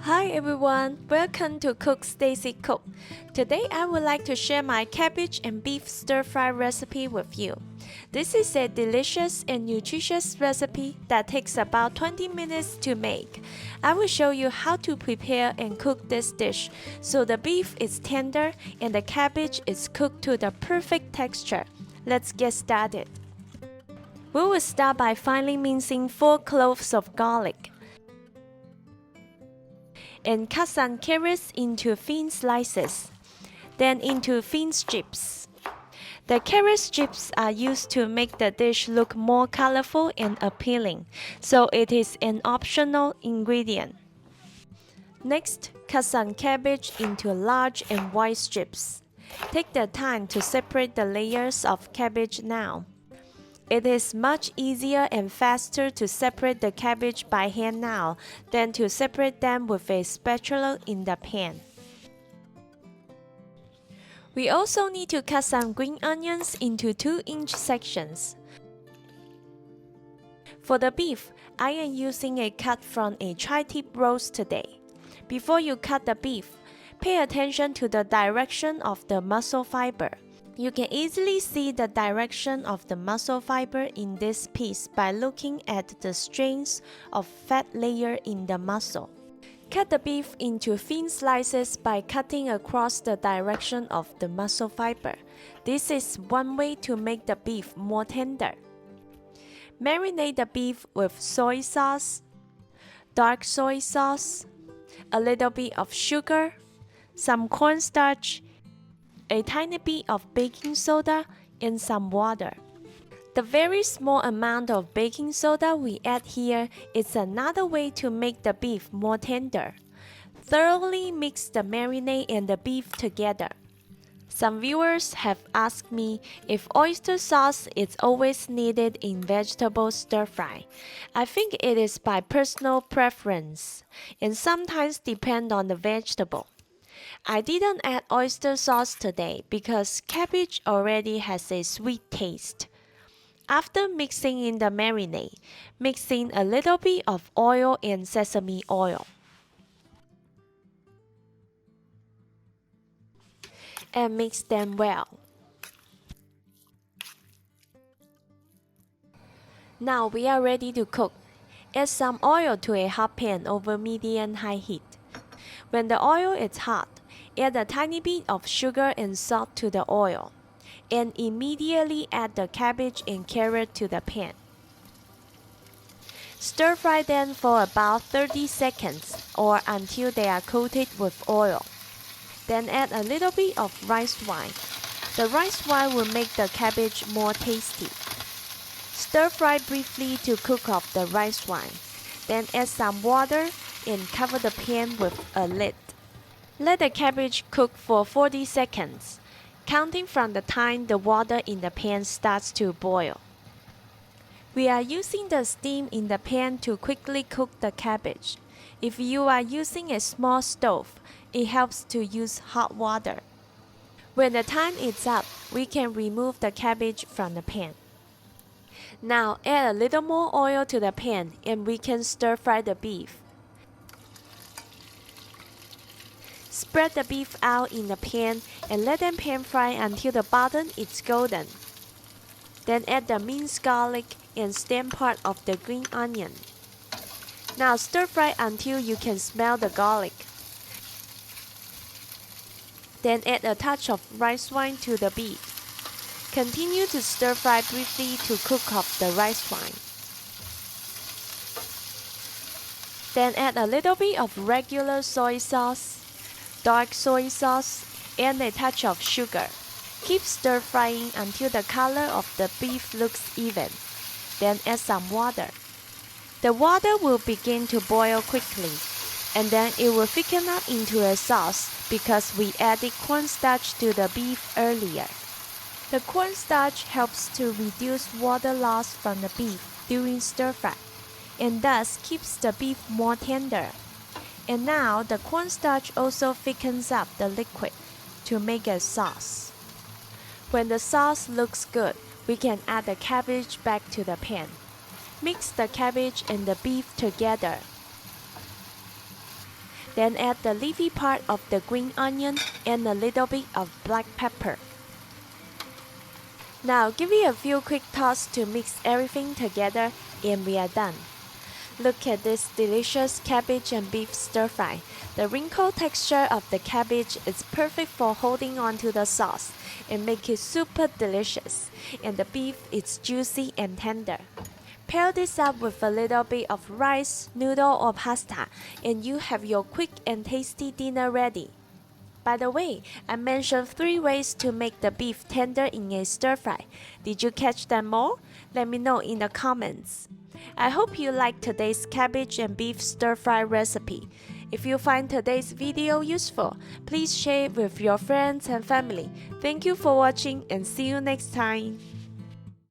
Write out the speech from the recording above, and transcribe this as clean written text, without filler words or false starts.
Hi everyone, welcome to Cook Stacy Cook. Today I would like to share my cabbage and beef stir-fry recipe with you. This is a delicious and nutritious recipe that takes about 20 minutes to make. I will show you how to prepare and cook this dish so the beef is tender and the cabbage is cooked to the perfect texture. Let's get started. We will start by finely mincing 4 cloves of garlic and cut some carrots into thin slices, then into thin strips. The carrot strips are used to make the dish look more colorful and appealing, so it is an optional ingredient. Next, cut some cabbage into large and wide strips. Take the time to separate the layers of cabbage now. It is much easier and faster to separate the cabbage by hand now than to separate them with a spatula in the pan. We also need to cut some green onions into 2-inch sections. For the beef, I am using a cut from a tri-tip roast today. Before you cut the beef, pay attention to the direction of the muscle fiber. You can easily see the direction of the muscle fiber in this piece by looking at the strands of fat layer in the muscle. Cut the beef into thin slices by cutting across the direction of the muscle fiber. This is one way to make the beef more tender. Marinate the beef with soy sauce, dark soy sauce, a little bit of sugar, some cornstarch, a tiny bit of baking soda, and some water. The very small amount of baking soda we add here is another way to make the beef more tender. Thoroughly mix the marinade and the beef together. Some viewers have asked me if oyster sauce is always needed in vegetable stir-fry. I think it is by personal preference, and sometimes depend on the vegetable. I didn't add oyster sauce today because cabbage already has a sweet taste. After mixing in the marinade, mix in a little bit of oil and sesame oil. And mix them well. Now we are ready to cook. Add some oil to a hot pan over medium-high heat. When the oil is hot, add a tiny bit of sugar and salt to the oil, and immediately add the cabbage and carrot to the pan. Stir-fry them for about 30 seconds or until they are coated with oil. Then add a little bit of rice wine. The rice wine will make the cabbage more tasty. Stir-fry briefly to cook off the rice wine. Then add some water and cover the pan with a lid. Let the cabbage cook for 40 seconds, counting from the time the water in the pan starts to boil. We are using the steam in the pan to quickly cook the cabbage. If you are using a small stove, it helps to use hot water. When the time is up, we can remove the cabbage from the pan. Now add a little more oil to the pan and we can stir-fry the beef. Spread the beef out in the pan and let them pan fry until the bottom is golden. Then add the minced garlic and stem part of the green onion. Now stir fry until you can smell the garlic. Then add a touch of rice wine to the beef. Continue to stir fry briefly to cook off the rice wine. Then add a little bit of regular soy sauce, dark soy sauce, and a touch of sugar. Keep stir-frying until the color of the beef looks even. Then add some water. The water will begin to boil quickly, and then it will thicken up into a sauce because we added cornstarch to the beef earlier. The cornstarch helps to reduce water loss from the beef during stir-fry, and thus keeps the beef more tender. And now the cornstarch also thickens up the liquid to make a sauce. When the sauce looks good, we can add the cabbage back to the pan. Mix the cabbage and the beef together. Then add the leafy part of the green onion and a little bit of black pepper. Now give it a few quick tosses to mix everything together and we are done. Look at this delicious cabbage and beef stir fry. The wrinkled texture of the cabbage is perfect for holding on to the sauce and make it super delicious. And the beef is juicy and tender. Pair this up with a little bit of rice, noodle or pasta and you have your quick and tasty dinner ready. By the way, I mentioned 3 ways to make the beef tender in a stir fry. Did you catch them all? Let me know in the comments. I hope you liked today's cabbage and beef stir fry recipe. If you find today's video useful, please share it with your friends and family. Thank you for watching and see you next time.